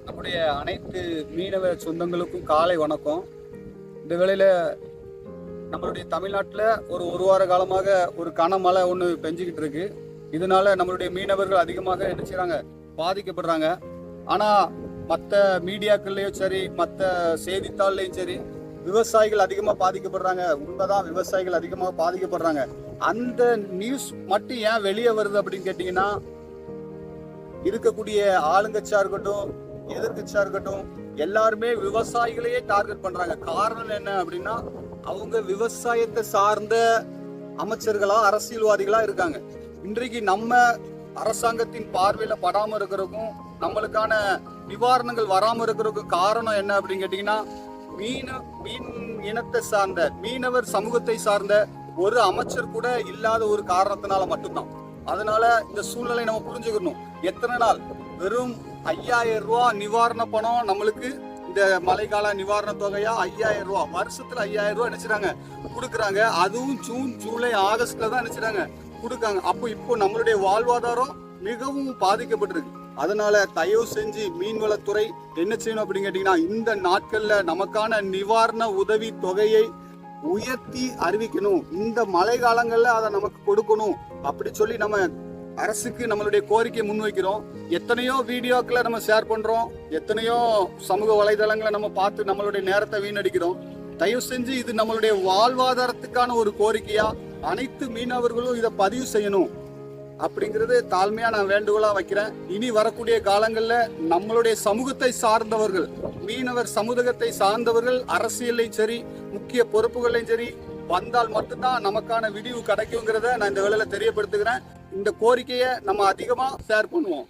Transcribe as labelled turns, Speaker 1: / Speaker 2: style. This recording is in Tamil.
Speaker 1: நம்முடைய அனைத்து மீனவ சொந்தங்களுக்கும் காலை வணக்கம். இந்த வேளையில நம்மளுடைய தமிழ்நாட்டில் ஒரு வார காலமாக ஒரு கனமழை ஒன்று பெஞ்சிக்கிட்டு இருக்கு. இதனால நம்மளுடைய மீனவர்கள் அதிகமாக என்ன செய்றாங்க, பாதிக்கப்படுறாங்க. ஆனால் மற்ற மீடியாக்கள்லையும் சரி, மற்ற செய்தித்தாள்லையும் சரி, விவசாயிகள் அதிகமாக பாதிக்கப்படுறாங்க. உண்மைதான், விவசாயிகள் அதிகமாக பாதிக்கப்படுறாங்க. அந்த நியூஸ் மட்டும் ஏன் வெளியே வருது அப்படின்னு கேட்டிங்கன்னா, இருக்கக்கூடிய ஆளுங்கட்சியா இருக்கட்டும், எதிர்கட்சியா இருக்கட்டும், எல்லாருமே விவசாயிகளையே டார்கெட் பண்றாங்க. காரணம் என்ன அப்படின்னா, அவங்க விவசாயத்தை சார்ந்த அமைச்சர்களா, அரசியல்வாதிகளா இருக்காங்க. இன்றைக்கு நம்ம அரசாங்கத்தின் பார்வையில படாம இருக்கிறதுக்கும், நம்மளுக்கான நிவாரணங்கள் வராம இருக்கிறதுக்கும் காரணம் என்ன அப்படின்னு கேட்டீங்கன்னா, மீன் இனத்தை சார்ந்த, மீனவர் சமூகத்தை சார்ந்த ஒரு அமைச்சர் கூட இல்லாத ஒரு காரணத்தினால மட்டும்தான். அதனால இந்த சூழ்நிலை நம்ம புரிஞ்சுக்கணும். எத்தனை நாள் வெறும் 5000 ரூபாய் நிவாரண பணம் நம்மளுக்கு, இந்த மழைக்கால நிவாரண தொகையா 5000 ரூபாய், வருஷத்துல 5000 ரூபாய் நினைச்சிட்டாங்க கொடுக்குறாங்க. அதுவும் ஜூன், ஜூலை, ஆகஸ்ட்ல தான் நினைச்சிட்டாங்க கொடுக்காங்க. அப்போ இப்போ நம்மளுடைய வாழ்வாதாரம் மிகவும் பாதிக்கப்பட்டிருக்கு. அதனால தயவு செஞ்சு மீன்வளத்துறை என்ன செய்யணும் அப்படின்னு கேட்டீங்கன்னா, இந்த நாட்கள்ல நமக்கான நிவாரண உதவி தொகையை உயர்த்தி அறிவிக்கணும். இந்த மழை காலங்கள்ல அதை நமக்கு கொடுக்கணும் அப்படி சொல்லி நம்ம அரசுக்கு நம்மளுடைய கோரிக்கையை முன்வைக்கிறோம். எத்தனையோ வீடியோக்களை நம்ம ஷேர் பண்றோம், எத்தனையோ சமூக வலைதளங்களை நம்ம பார்த்து நம்மளுடைய நேரத்தை வீணடிக்கிறோம். தயவு செஞ்சு இது நம்மளுடைய வாழ்வாதாரத்துக்கான ஒரு கோரிக்கையா அனைத்து மீனவர்களும் இதை பதிவு செய்யணும் அப்படிங்கிறது தாழ்மையா நான் வேண்டுகோளா வைக்கிறேன். இனி வரக்கூடிய காலங்கள்ல நம்மளுடைய சமூகத்தை சார்ந்தவர்கள், மீனவர் சமூகத்தை சார்ந்தவர்கள் அரசியலையும் சரி, முக்கிய பொறுப்புகளையும் சரி வந்தால் மட்டும்தான் நமக்கான விடிவு கிடைக்குங்கிறத நான் இந்த வேளையில தெரியப்படுத்துகிறேன். இந்த கோரிக்கையை நம்ம அதிகமா ஷேர் பண்ணுவோம்.